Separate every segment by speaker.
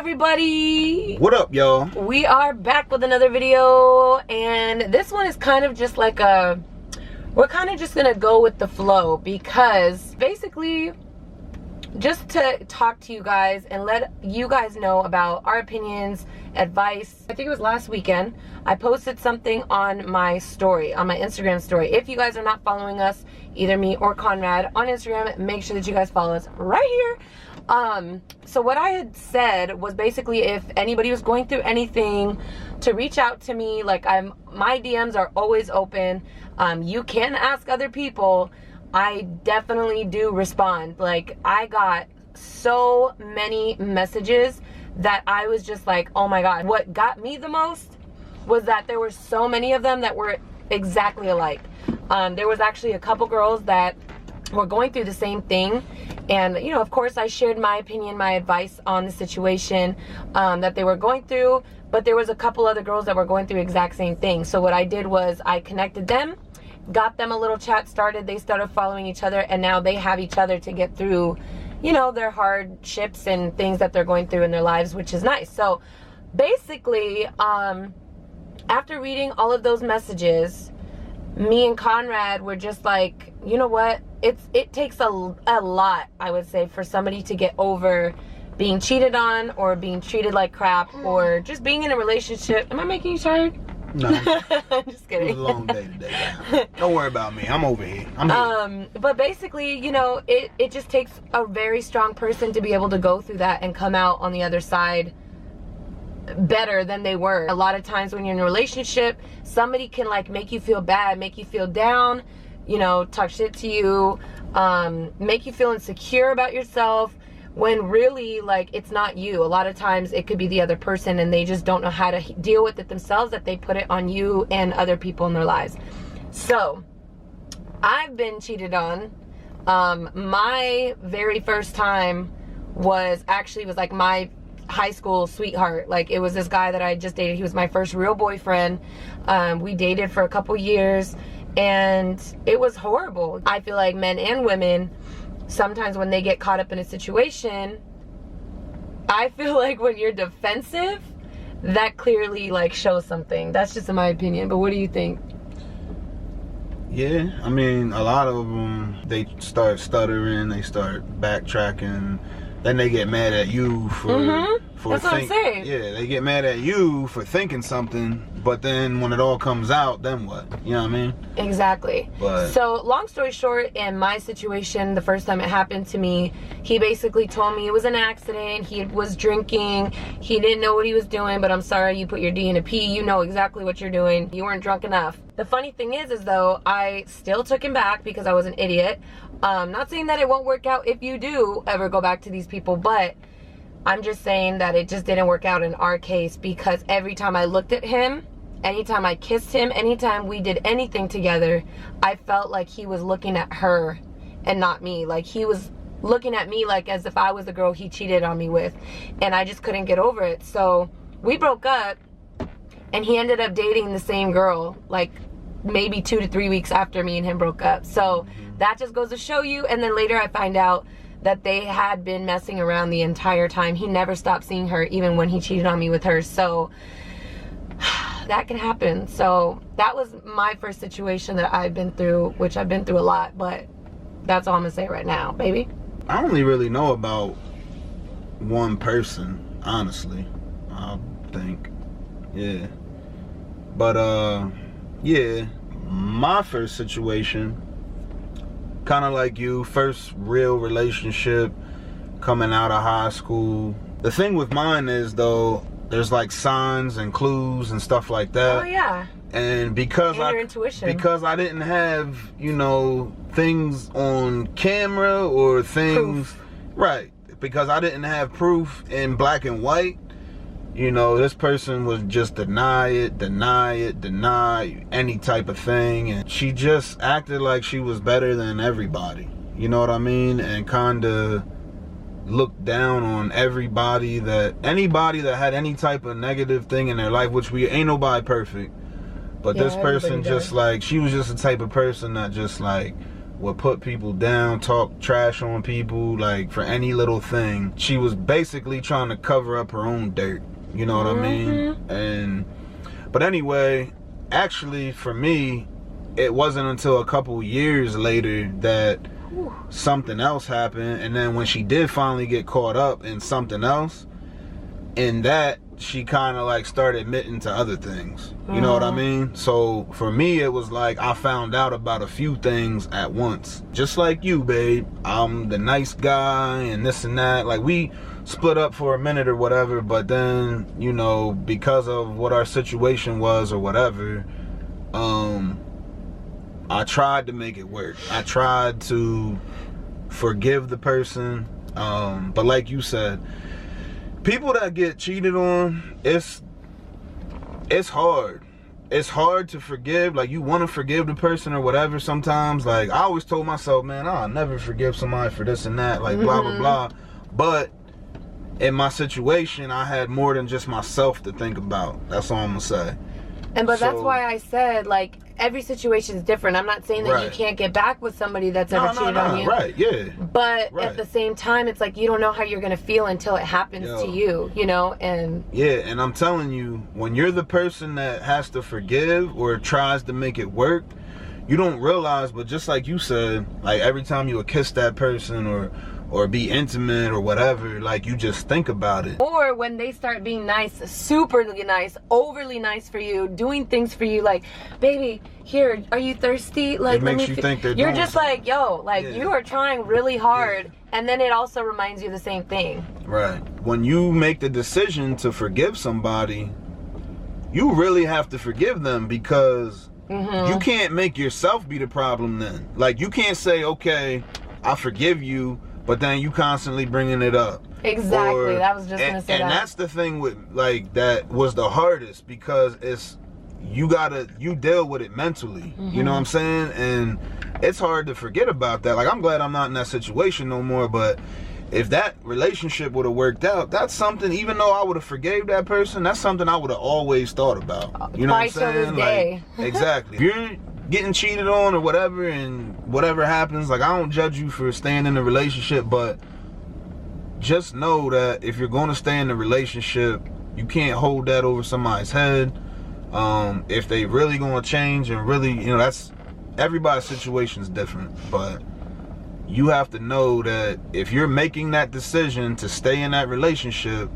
Speaker 1: everybody.
Speaker 2: What up, y'all?
Speaker 1: We are back with another video, and this one is kind of just like we're kind of just gonna go with the flow, because basically just to talk to you guys and let you guys know about our opinions, advice. I think it was last weekend I posted something on my story, on my Instagram story. If you guys are not following us, either me or Conrad on Instagram, make sure that you guys follow us right here. So what I had said was basically, if anybody was going through anything, to reach out to me. Like, my DMs are always open. You can ask other people. I definitely do respond. Like, I got so many messages that I was just like, oh my God. What got me the most was that there were so many of them that were exactly alike. There was actually a couple girls that were going through the same thing, and you know, of course, I shared my opinion, my advice on the situation that they were going through, but there was a couple other girls that were going through the exact same thing. So what I did was I connected them, got them a little chat started, they started following each other, and now they have each other to get through, you know, their hardships and things that they're going through in their lives, which is nice. So basically, after reading all of those messages, me and Conrad were just like, you know what, it takes a lot, I would say, for somebody to get over being cheated on or being treated like crap or just being in a relationship. Am I making you tired?
Speaker 2: No,
Speaker 1: I'm just kidding.
Speaker 2: It was a long day today. Don't worry about me. I'm over here. I'm here.
Speaker 1: But basically, you know, it just takes a very strong person to be able to go through that and come out on the other side better than they were. A lot of times when you're in a relationship, somebody can like make you feel bad, make you feel down, you know, talk shit to you, make you feel insecure about yourself, when really, like, it's not you. A lot of times it could be the other person, and they just don't know how to deal with it themselves, that they put it on you and other people in their lives. So I've been cheated on. My very first time was like my high school sweetheart. Like, it was this guy that I just dated. He was my first real boyfriend. We dated for a couple years, and it was horrible. I feel like men and women, sometimes when they get caught up in a situation, I feel like when you're defensive, that clearly like shows something. That's just in my opinion, but what do you think?
Speaker 2: Yeah, I mean, a lot of them, they start stuttering, they start backtracking, then they get mad at you for
Speaker 1: That's what I'm saying.
Speaker 2: Yeah, they get mad at you for thinking something, but then when it all comes out, then what? You know what I mean? Exactly. But
Speaker 1: so long story short, in my situation, the first time it happened to me, he basically told me it was an accident. He was drinking. He didn't know what he was doing, but I'm sorry, you put your D in a P. You know exactly what you're doing. You weren't drunk enough. The funny thing is though, I still took him back because I was an idiot. Not saying that it won't work out if you do ever go back to these people, but I'm just saying that it just didn't work out in our case, because every time I looked at him, anytime I kissed him, anytime we did anything together, I felt like he was looking at her and not me. Like, he was looking at me like as if I was the girl he cheated on me with, and I just couldn't get over it. So we broke up, and he ended up dating the same girl like maybe 2 to 3 weeks after me and him broke up. So that just goes to show you. And then later I find out that they had been messing around the entire time. He never stopped seeing her, even when he cheated on me with her. So that can happen. So that was my first situation that I've been through, which I've been through a lot, but that's all I'm gonna say right now, baby.
Speaker 2: I only really know about one person, honestly, I think. Yeah. But yeah, my first situation, kind of like you, first real relationship coming out of high school. The thing with mine is, though, there's like signs and clues and stuff like that.
Speaker 1: Oh yeah.
Speaker 2: And because
Speaker 1: your intuition.
Speaker 2: Because I didn't have, you know, things on camera or things,
Speaker 1: proof.
Speaker 2: Right, because I didn't have proof in black and white, you know, this person would just deny any type of thing, and she just acted like she was better than everybody, you know what I mean? And kinda looked down on anybody that had any type of negative thing in their life, which ain't nobody perfect. But yeah, this person just like, she was just the type of person that just like would put people down, talk trash on people, like for any little thing. She was basically trying to cover up her own dirt. You know what I mean? But anyway, actually for me, it wasn't until a couple years later that something else happened. And then when she did finally get caught up in something else, in that she kind of like started admitting to other things. You know what I mean? So for me, it was like I found out about a few things at once. Just like you, babe. I'm the nice guy and this and that. Like, we split up for a minute or whatever, but then, you know, because of what our situation was or whatever, I tried to make it work. I tried to forgive the person. But like you said, people that get cheated on, it's hard. It's hard to forgive. Like, you want to forgive the person or whatever sometimes. Like, I always told myself, man, I'll never forgive somebody for this and that, like blah, blah, blah. But in my situation, I had more than just myself to think about. That's all I'm going to say.
Speaker 1: But that's why I said, like, every situation is different. I'm not saying that you can't get back with somebody that's ever cheated on you.
Speaker 2: Right, yeah.
Speaker 1: But at the same time, it's like you don't know how you're going to feel until it happens to you, you know? And
Speaker 2: yeah, and I'm telling you, when you're the person that has to forgive or tries to make it work, you don't realize, but just like you said, like every time you would kiss that person or be intimate or whatever, like you just think about it. Or
Speaker 1: when they start being nice, superly nice, overly nice for you, doing things for you, like, baby, here, are you thirsty? Like,
Speaker 2: it makes you think they're
Speaker 1: you're just like, yo, like, you are trying really hard, and then it also reminds you the same thing.
Speaker 2: Right. When you make the decision to forgive somebody, you really have to forgive them, because you can't make yourself be the problem then. Like, you can't say, okay, I forgive you, but then you constantly bringing it up.
Speaker 1: Exactly. That was just gonna say that.
Speaker 2: And that's the thing with, like, that was the hardest, because it's, you deal with it mentally. You know what I'm saying? And it's hard to forget about that. Like, I'm glad I'm not in that situation no more, but if that relationship would have worked out, that's something, even though I would have forgave that person, that's something I would have always thought about. You know what I'm saying?
Speaker 1: Like,
Speaker 2: exactly. If you're getting cheated on or whatever, and whatever happens, like, I don't judge you for staying in a relationship, but just know that if you're going to stay in a relationship, you can't hold that over somebody's head. If they really going to change, and really, you know, that's, everybody's situation is different, but you have to know that if you're making that decision to stay in that relationship,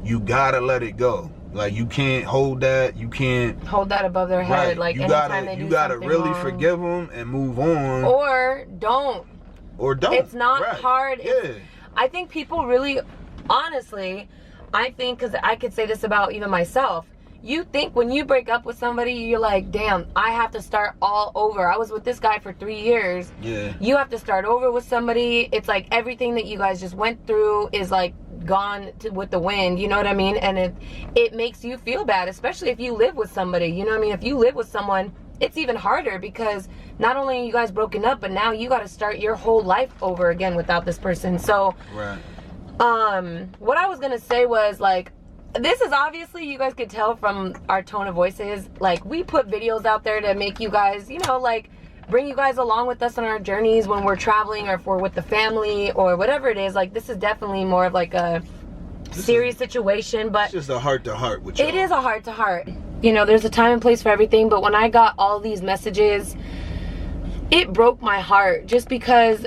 Speaker 2: you gotta let it go. Like, you can't hold that. You can't
Speaker 1: hold that above their head.
Speaker 2: Right.
Speaker 1: Like,
Speaker 2: you
Speaker 1: anytime
Speaker 2: gotta,
Speaker 1: they do
Speaker 2: you gotta
Speaker 1: something
Speaker 2: really
Speaker 1: wrong.
Speaker 2: forgive them and move on.
Speaker 1: Or don't.
Speaker 2: Or don't.
Speaker 1: It's not hard.
Speaker 2: Yeah.
Speaker 1: I think people really, honestly, I think, because I could say this about even myself, you think when you break up with somebody, you're like, damn, I have to start all over. I was with this guy for 3 years.
Speaker 2: Yeah.
Speaker 1: You have to start over with somebody. It's like everything that you guys just went through is like gone with the wind, you know what I mean? And it makes you feel bad, especially if you live with somebody, you know what I mean? If you live with someone, it's even harder, because not only are you guys broken up, but now you got to start your whole life over again without this person. So, what I was gonna say was, like, this is obviously, you guys could tell from our tone of voices, like, we put videos out there to make you guys, you know, like, bring you guys along with us on our journeys when we're traveling, or if we're with the family or whatever it is. Like, this is definitely more of like a serious situation, but
Speaker 2: it's just a heart-to-heart with you.
Speaker 1: It is a heart-to-heart. You know, there's a time and place for everything, but when I got all these messages, it broke my heart, just because,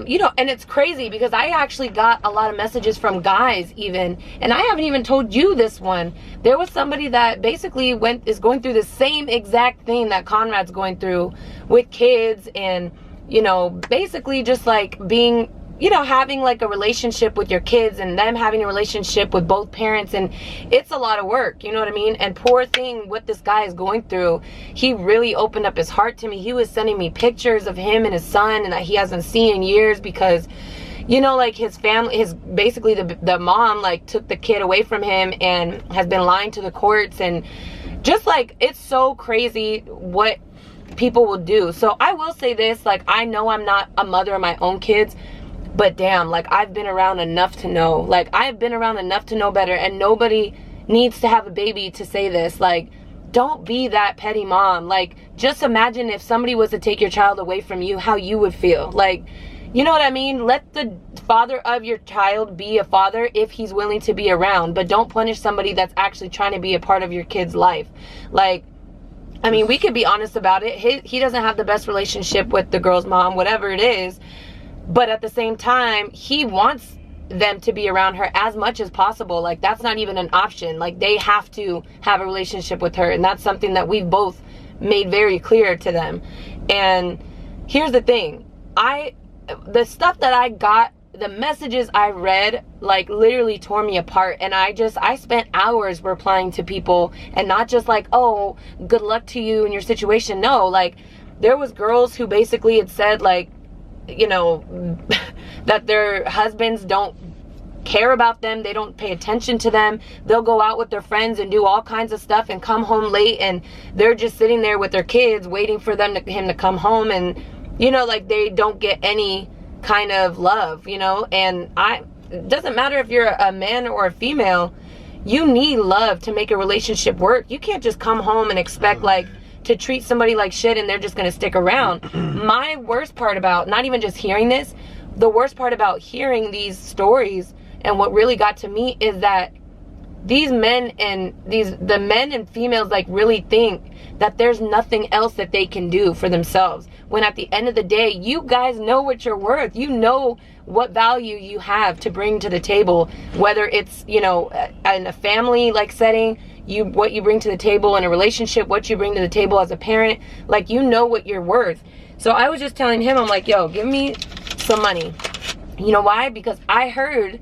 Speaker 1: you know, and it's crazy because I actually got a lot of messages from guys even, and I haven't even told you this one. There was somebody that basically is going through the same exact thing that Conrad's going through with kids, and, you know, basically just like being, you know, having like a relationship with your kids, and them having a relationship with both parents, and it's a lot of work, you know what I mean? And poor thing, what this guy is going through, he really opened up his heart to me. He was sending me pictures of him and his son, and that he hasn't seen in years, because, you know, like, his family, basically the mom, like, took the kid away from him and has been lying to the courts, and just, like, it's so crazy what people will do. So I will say this, like, I know I'm not a mother of my own kids, but damn, like, I've been around enough to know. Like, I've been around enough to know better, and nobody needs to have a baby to say this. Like, don't be that petty mom. Like, just imagine if somebody was to take your child away from you, how you would feel. Like, you know what I mean? Let the father of your child be a father if he's willing to be around, but don't punish somebody that's actually trying to be a part of your kid's life. Like, I mean, we could be honest about it. He doesn't have the best relationship with the girl's mom, whatever it is, but at the same time, he wants them to be around her as much as possible. Like, that's not even an option. Like, they have to have a relationship with her, and that's something that we've both made very clear to them. And here's the thing, the stuff that I got, the messages I read, like, literally tore me apart. And I spent hours replying to people, and not just like, oh, good luck to you in your situation. No, like, there was girls who basically had said, like, you know, that their husbands don't care about them, they don't pay attention to them, they'll go out with their friends and do all kinds of stuff and come home late, and they're just sitting there with their kids waiting for him to come home, and, you know, like, they don't get any kind of love, you know. And it doesn't matter if you're a man or a female, you need love to make a relationship work. You can't just come home and expect, like, to treat somebody like shit and they're just gonna stick around. My worst part about not even just hearing this, the worst part about hearing these stories, and what really got to me, is that these men and the men and females, like, really think that there's nothing else that they can do for themselves, when at the end of the day, you guys know what you're worth. You know what value you have to bring to the table, whether it's, you know, in a family like setting, what you bring to the table in a relationship, what you bring to the table as a parent. Like, you know what you're worth. So I was just telling him, I'm like, yo, give me some money. You know why? Because I heard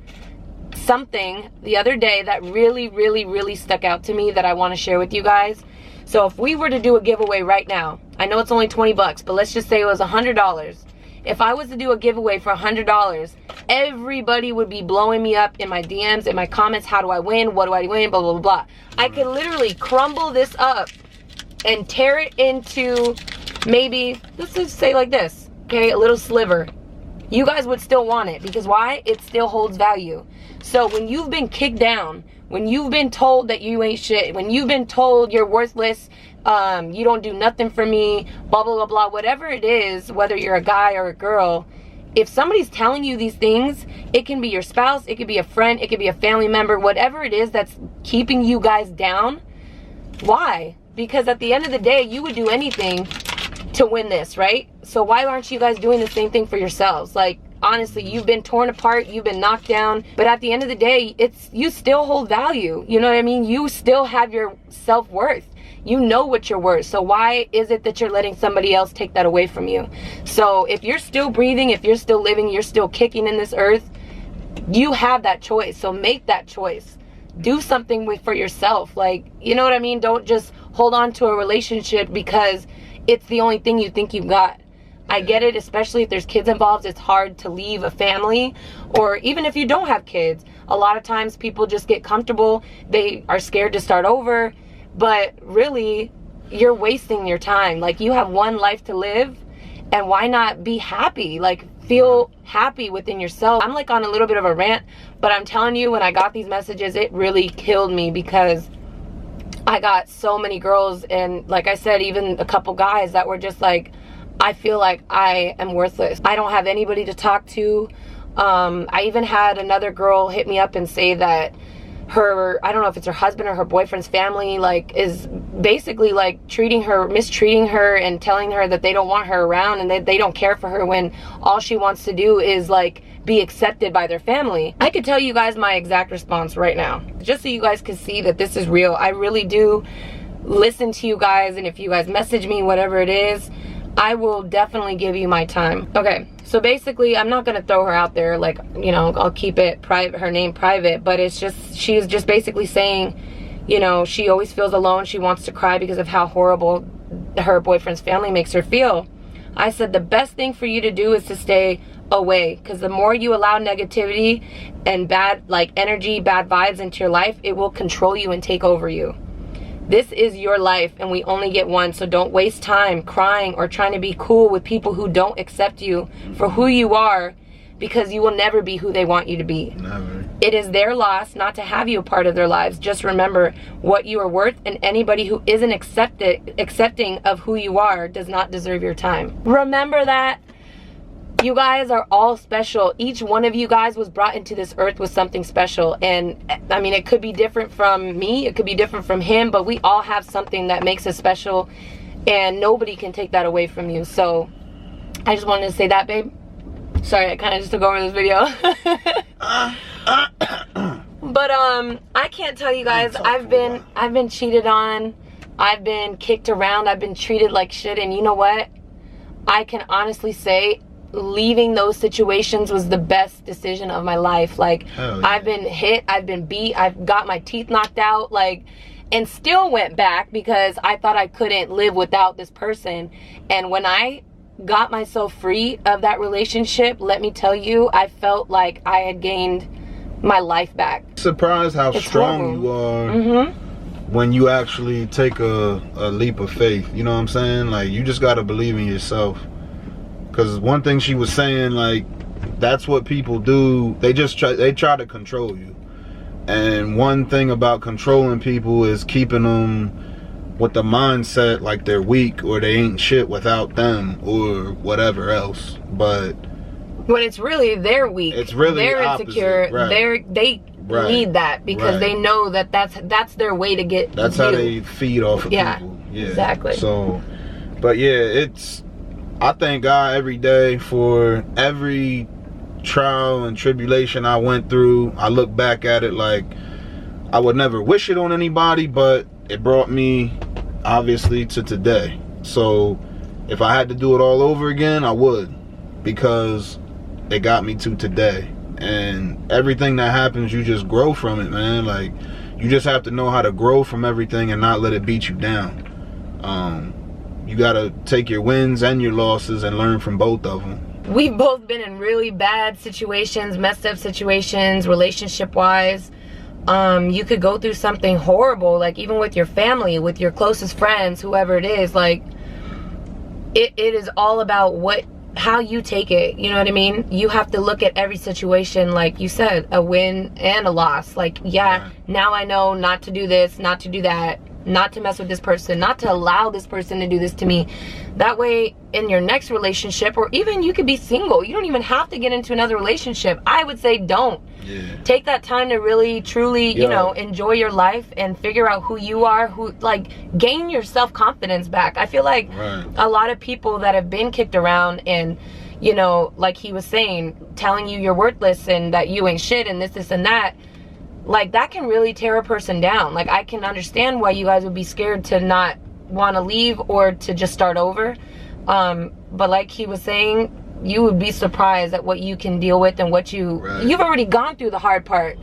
Speaker 1: something the other day that really, really, really stuck out to me that I want to share with you guys. So if we were to do a giveaway right now, I know it's only 20 bucks, but let's just say it was $100. If I was to do a giveaway for $100, everybody would be blowing me up in my DMs, in my comments. How do I win? What do I win? Blah, blah, blah, blah. I could literally crumble this up and tear it into, maybe, let's just say like this, okay, a little sliver. You guys would still want it, because why? It still holds value. So when you've been kicked down, when you've been told that you ain't shit, when you've been told you're worthless, you don't do nothing for me, blah, blah, blah, blah, whatever it is, whether you're a guy or a girl, if somebody's telling you these things, it can be your spouse, it could be a friend, it could be a family member, whatever it is that's keeping you guys down. Why? Because at the end of the day, you would do anything to win this, right? So why aren't you guys doing the same thing for yourselves? Like, honestly, you've been torn apart, you've been knocked down, but at the end of the day, you still hold value. You know what I mean? You still have your self-worth. You know what you're worth. So why is it that you're letting somebody else take that away from you? So if you're still breathing, if you're still living, you're still kicking in this earth, you have that choice. So make that choice. Do something for yourself. Like, you know what I mean? Don't just hold on to a relationship because it's the only thing you think you've got. I get it, especially if there's kids involved. It's hard to leave a family, or even if you don't have kids. A lot of times people just get comfortable. They are scared to start over, but really, you're wasting your time. Like, you have one life to live, and why not be happy? Like, feel happy within yourself. I'm like on a little bit of a rant, but I'm telling you, when I got these messages, it really killed me, because I got so many girls, and like I said, even a couple guys that were just like, I feel like I am worthless. I don't have anybody to talk to. I even had another girl hit me up and say that I don't know if it's her husband or her boyfriend's family, like, is basically like mistreating her and telling her that they don't want her around and they don't care for her, when all she wants to do is like be accepted by their family. I could tell you guys my exact response right now, just so you guys can see that this is real. I really do listen to you guys, and if you guys message me, whatever it is, I will definitely give you my time. Okay, so basically, I'm not gonna throw her out there, like, you know, I'll keep it private, her name private, but it's just, she's just basically saying, you know, she always feels alone, she wants to cry because of how horrible her boyfriend's family makes her feel. I said the best thing for you to do is to stay away, because the more you allow negativity and bad, like, energy, bad vibes into your life, it will control you and take over you. This is your life, and we only get one, so don't waste time crying or trying to be cool with people who don't accept you for who you are, because you will never be who they want you to be. Never. It is their loss not to have you a part of their lives. Just remember what you are worth, and anybody who isn't accepting of who you are does not deserve your time. Remember that. You guys are all special. Each one of you guys was brought into this earth with something special. And I mean, it could be different from me, it could be different from him, but we all have something that makes us special, and nobody can take that away from you. So I just wanted to say that, babe. Sorry, I kind of just took over this video. But I can't tell you guys, I've been cheated on, I've been kicked around, I've been treated like shit, and you know what? I can honestly say leaving those situations was the best decision of my life. Like, yeah. I've been hit, I've been beat, I've got my teeth knocked out, like, and still went back because I thought I couldn't live without this person. And when I got myself free of that relationship, let me tell you, I felt like I had gained my life back.
Speaker 2: Surprised how strong you are when you actually take a leap of faith. You know what I'm saying? Like, you just gotta believe in yourself. Because one thing she was saying, like, that's what people do. They try to control you. And one thing about controlling people is keeping them with the mindset like they're weak or they ain't shit without them or whatever else. But
Speaker 1: when it's really they're weak,
Speaker 2: it's really
Speaker 1: they're
Speaker 2: opposite.
Speaker 1: Insecure.
Speaker 2: Right.
Speaker 1: They need that because they know that that's their way to get.
Speaker 2: That's how they feed off of people. Yeah,
Speaker 1: exactly.
Speaker 2: So, but yeah, I thank God every day for every trial and tribulation I went through. I look back at it like I would never wish it on anybody, but it brought me obviously to today. So if I had to do it all over again, I would, because it got me to today. And everything that happens, you just grow from it, man. Like, you just have to know how to grow from everything and not let it beat you down. You gotta take your wins and your losses and learn from both of them.
Speaker 1: We've both been in really bad situations, messed up situations, relationship wise. You could go through something horrible, like even with your family, with your closest friends, whoever it is. Like, it is all about how you take it. You know what I mean? You have to look at every situation, like you said, a win and a loss. Like, yeah, now I know not to do this, not to do that, not to mess with this person, not to allow this person to do this to me. That way, in your next relationship, or even you could be single, you don't even have to get into another relationship. I would say don't. Take that time to really, truly, you know, enjoy your life and figure out who you are, gain your self-confidence back. I feel like a lot of people that have been kicked around and, you know, like he was saying, telling you you're worthless and that you ain't shit and this and that, like, that can really tear a person down. Like, I can understand why you guys would be scared to not want to leave or to just start over. But like he was saying, you would be surprised at what you can deal with and what you've already gone through the hard part.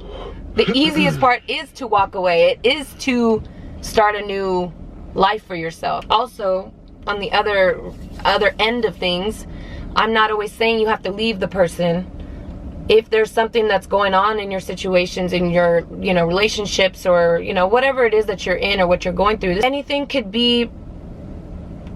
Speaker 1: The easiest part is to walk away. It is to start a new life for yourself. Also, on the other end of things, I'm not always saying you have to leave the person. If there's something that's going on in your situations, in your, you know, relationships, or, you know, whatever it is that you're in or what you're going through, anything could be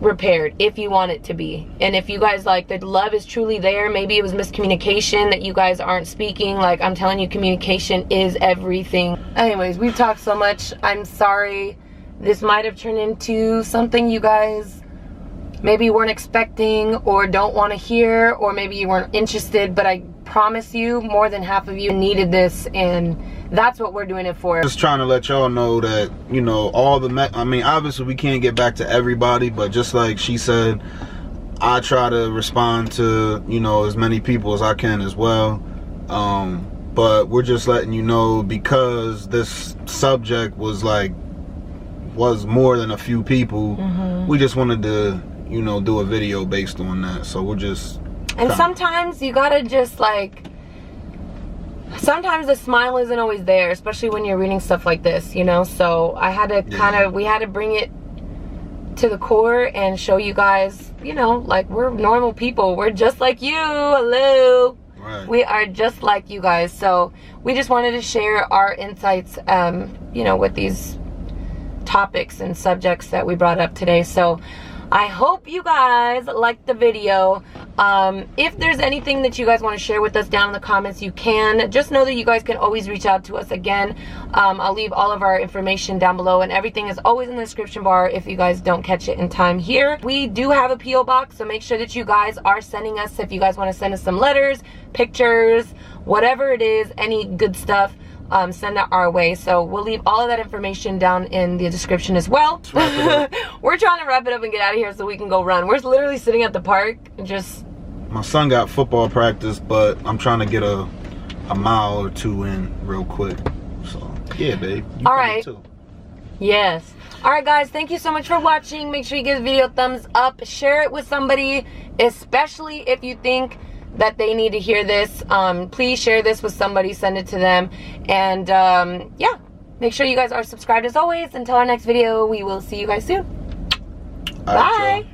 Speaker 1: repaired if you want it to be. And if you guys, like, the love is truly there, maybe it was miscommunication that you guys aren't speaking. Like, I'm telling you, communication is everything. Anyways, we've talked so much. I'm sorry. This might have turned into something you guys maybe weren't expecting or don't want to hear, or maybe you weren't interested, but I promise you, more than half of you needed this, and that's what we're doing it for.
Speaker 2: Just trying to let y'all know that, you know, I mean, obviously we can't get back to everybody, but just like she said, I try to respond to, you know, as many people as I can as well. But we're just letting you know, because this subject was more than a few people, we just wanted to, you know, do a video based on that. So we're just...
Speaker 1: And sometimes you gotta just, like, sometimes the smile isn't always there, especially when you're reading stuff like this, you know? So I had to we had to bring it to the core and show you guys, you know, like, we're normal people. We're just like you. Hello. We are just like you guys. So we just wanted to share our insights, you know, with these topics and subjects that we brought up today. So I hope you guys liked the video. If there's anything that you guys want to share with us down in the comments, you can. Just know that you guys can always reach out to us. Again, I'll leave all of our information down below, and everything is always in the description bar if you guys don't catch it in time here. We do have a P.O. box, so make sure that you guys are sending us, if you guys want to send us some letters, pictures, whatever it is, any good stuff, send that our way. So we'll leave all of that information down in the description as well. We're trying to wrap it up and get out of here so we can go run. We're literally sitting at the park and just...
Speaker 2: My son got football practice, but I'm trying to get a mile or two in real quick. So yeah, babe.
Speaker 1: All right. Too. Yes. All right, guys. Thank you so much for watching. Make sure you give the video a thumbs up. Share it with somebody, especially if you think that they need to hear this. Please share this with somebody. Send it to them. And yeah, make sure you guys are subscribed as always. Until our next video, we will see you guys soon. Bye.